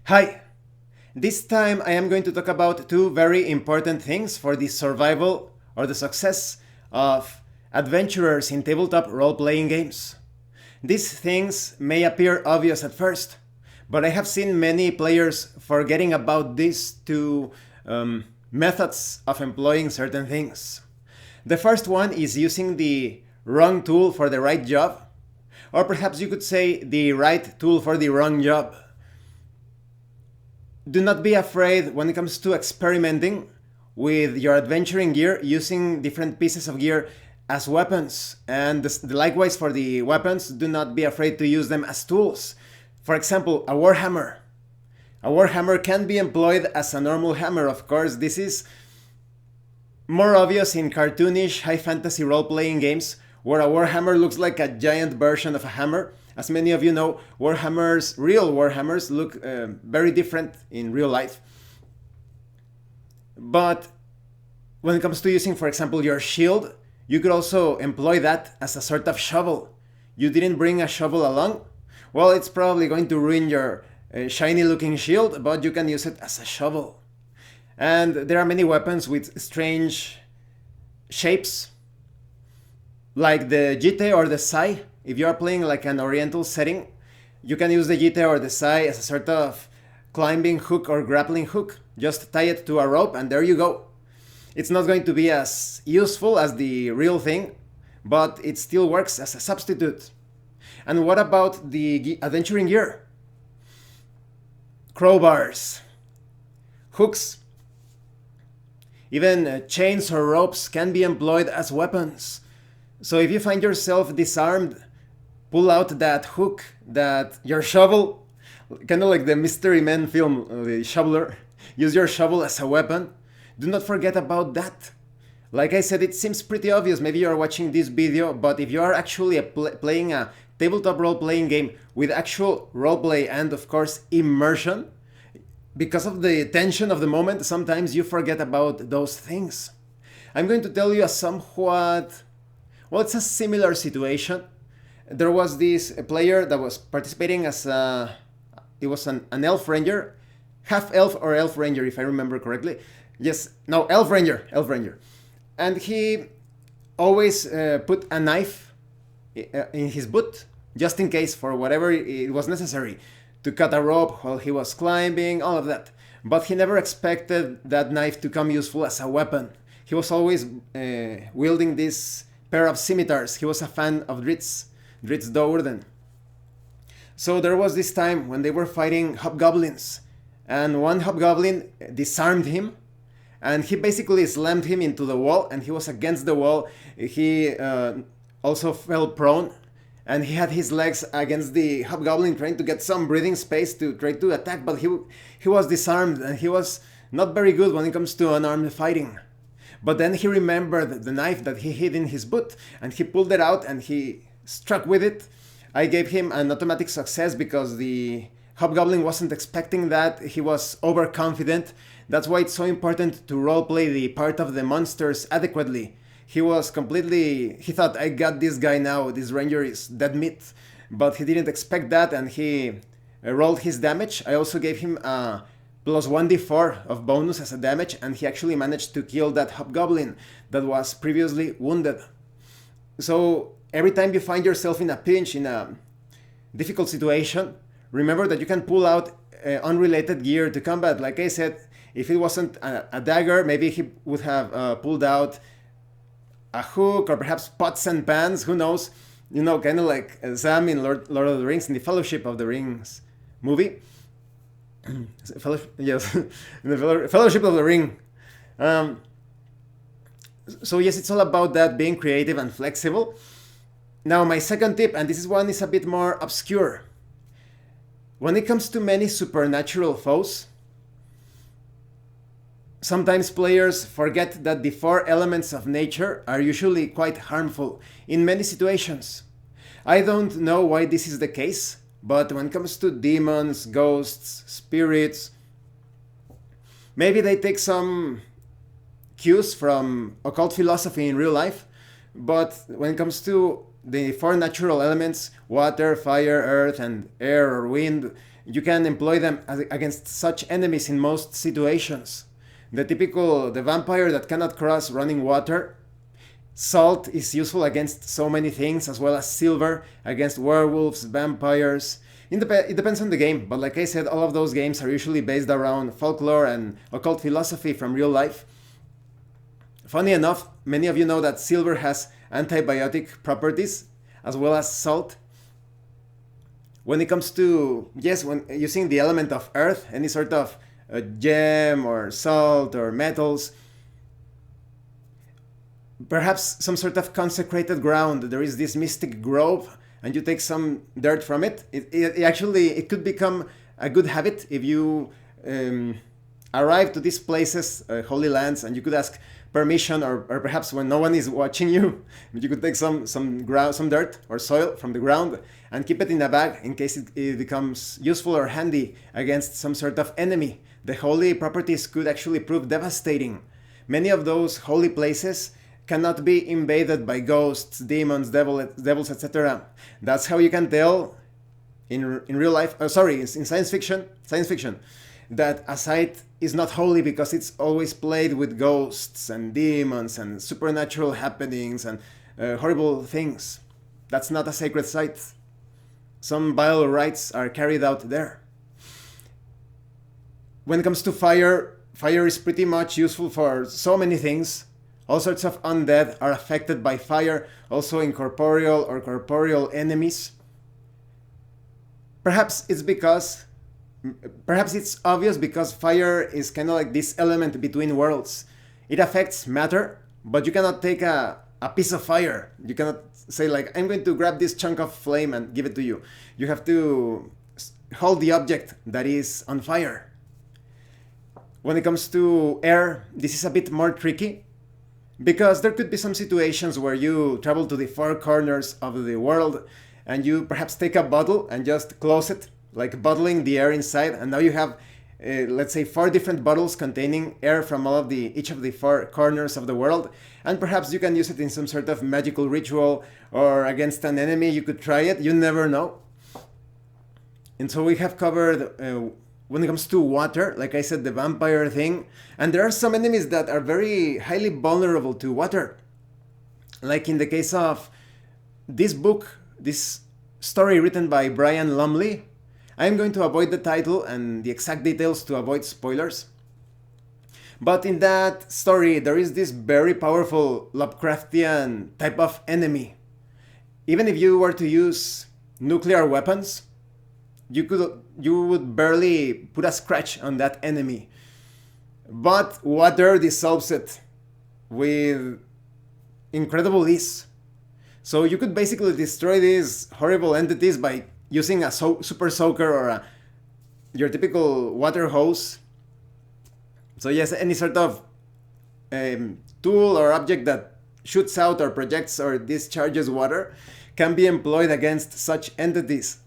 Hi! This time I am going to talk about two very important things for the survival or the success of adventurers in tabletop role playing games. These things may appear obvious at first, but I have seen many players forgetting about these two methods of employing certain things. The first one is using the wrong tool for the right job, or perhaps you could say the right tool for the wrong job. Do not be afraid when it comes to experimenting with your adventuring gear using different pieces of gear as weapons. And likewise for the weapons, do not be afraid to use them as tools. For example, a warhammer. A warhammer can be employed as a normal hammer, of course. This is more obvious in cartoonish high fantasy role playing games where a warhammer looks like a giant version of a hammer. As many of you know, warhammers, real warhammers, look very different in real life. But when it comes to using, for example, your shield, you could also employ that as a sort of shovel. You didn't bring a shovel along? Well, it's probably going to ruin your shiny looking shield, but you can use it as a shovel. And there are many weapons with strange shapes, like the jite or the sai. If you are playing like an oriental setting, you can use the jite or the sai as a sort of climbing hook or grappling hook. Just tie it to a rope and there you go. It's not going to be as useful as the real thing, but it still works as a substitute. And what about the adventuring gear? Crowbars, hooks, even chains or ropes can be employed as weapons. So if you find yourself disarmed, pull out that hook, your shovel, kind of like the Mystery Men film, the shoveler. Use your shovel as a weapon. Do not forget about that. Like I said, it seems pretty obvious. Maybe you are watching this video, but if you are actually playing a tabletop role-playing game with actual roleplay and, of course, immersion, because of the tension of the moment, sometimes you forget about those things. I'm going to tell you a somewhat... Well, it's a similar situation. There was this player that was participating as it was an elf ranger, half elf or elf ranger, if I remember correctly. Yes, no, elf ranger. And he always put a knife in his boot, just in case, for whatever it was necessary, to cut a rope while he was climbing, all of that. But he never expected that knife to come useful as a weapon. He was always wielding this pair of scimitars. He was a fan of Dritz Dourden. So there was this time when they were fighting hobgoblins, and one hobgoblin disarmed him, and he basically slammed him into the wall, and he was against the wall. He also fell prone, and he had his legs against the hobgoblin trying to get some breathing space to try to attack, but he was disarmed, and he was not very good when it comes to unarmed fighting. But then he remembered the knife that he hid in his boot, and he pulled it out and he struck with it. I gave him an automatic success because the hobgoblin wasn't expecting that. He was overconfident. That's why it's so important to roleplay the part of the monsters adequately. He thought, I got this guy now, this ranger is dead meat. But he didn't expect that, and he rolled his damage. I also gave him a plus 1d4 of bonus as a damage, and he actually managed to kill that hobgoblin that was previously wounded. So every time you find yourself in a pinch, in a difficult situation, remember that you can pull out unrelated gear to combat. Like I said, if it wasn't a dagger, maybe he would have pulled out a hook or perhaps pots and pans, who knows? You know, kind of like Sam in Lord of the Rings, in the Fellowship of the Rings movie. Yes, in the Fellowship of the Ring. So yes, it's all about that, being creative and flexible. Now my second tip, and this one is a bit more obscure. When it comes to many supernatural foes, sometimes players forget that the four elements of nature are usually quite harmful in many situations. I don't know why this is the case, but when it comes to demons, ghosts, spirits, maybe they take some cues from occult philosophy in real life, but when it comes to the four natural elements, water, fire, earth, and air or wind, you can employ them against such enemies in most situations. The vampire that cannot cross running water. Salt is useful against so many things, as well as silver against werewolves, vampires. It depends on the game, but like I said, all of those games are usually based around folklore and occult philosophy from real life. Funny enough, many of you know that silver has antibiotic properties, as well as salt. When it comes to, yes, when using the element of earth, any sort of gem or salt or metals, perhaps some sort of consecrated ground, there is this mystic grove, and you take some dirt from it. It could become a good habit if you arrive to these places, holy lands, and you could ask permission, or perhaps when no one is watching you, you could take some dirt or soil from the ground and keep it in a bag in case it becomes useful or handy against some sort of enemy. The holy properties could actually prove devastating. Many of those holy places cannot be invaded by ghosts, demons, devils, etc. That's how you can tell in real life, in science fiction, that a site is not holy because it's always played with ghosts and demons and supernatural happenings and horrible things. That's not a sacred site. Some vile rites are carried out there. When it comes to fire, fire is pretty much useful for so many things. All sorts of undead are affected by fire, also incorporeal or corporeal enemies. Perhaps it's obvious because fire is kind of like this element between worlds. It affects matter, but you cannot take a piece of fire. You cannot say like, I'm going to grab this chunk of flame and give it to you. You have to hold the object that is on fire. When it comes to air, this is a bit more tricky, because there could be some situations where you travel to the four corners of the world and you perhaps take a bottle and just close it, like bottling the air inside, and now you have, let's say, 4 different bottles containing air from each of the 4 corners of the world, and perhaps you can use it in some sort of magical ritual or against an enemy. You could try it, you never know. And so we have covered when it comes to water, like I said, the vampire thing. And there are some enemies that are very highly vulnerable to water. Like in the case of this book, this story written by Brian Lumley. I'm going to avoid the title and the exact details to avoid spoilers. But in that story, there is this very powerful Lovecraftian type of enemy. Even if you were to use nuclear weapons, you would barely put a scratch on that enemy. But water dissolves it with incredible ease. So you could basically destroy these horrible entities by using a super soaker or your typical water hose. So yes, any sort of tool or object that shoots out or projects or discharges water can be employed against such entities.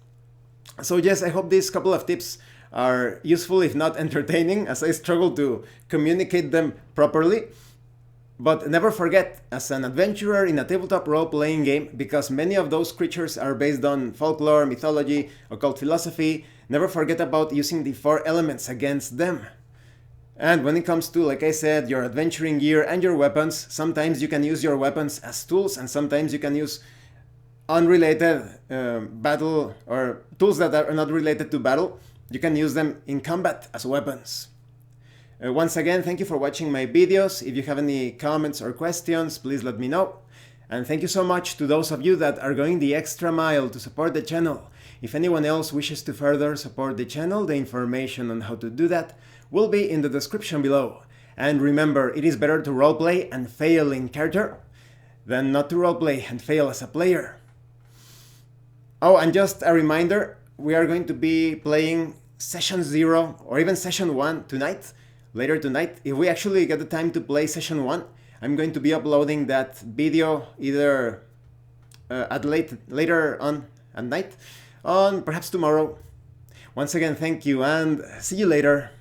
So yes, I hope these couple of tips are useful, if not entertaining, as I struggle to communicate them properly. But never forget, as an adventurer in a tabletop role-playing game, because many of those creatures are based on folklore, mythology, occult philosophy, never forget about using the 4 elements against them. And when it comes to, like I said, your adventuring gear and your weapons, sometimes you can use your weapons as tools, and sometimes you can use unrelated battle or tools that are not related to battle. You can use them in combat as weapons. Once again, thank you for watching my videos. If you have any comments or questions, please let me know. And thank you so much to those of you that are going the extra mile to support the channel. If anyone else wishes to further support the channel, the information on how to do that will be in the description below. And remember, it is better to roleplay and fail in character than not to roleplay and fail as a player. Oh, and just a reminder, we are going to be playing Session 0 or even Session 1 tonight, later tonight. If we actually get the time to play Session 1, I'm going to be uploading that video either later on at night, on perhaps tomorrow. Once again, thank you and see you later.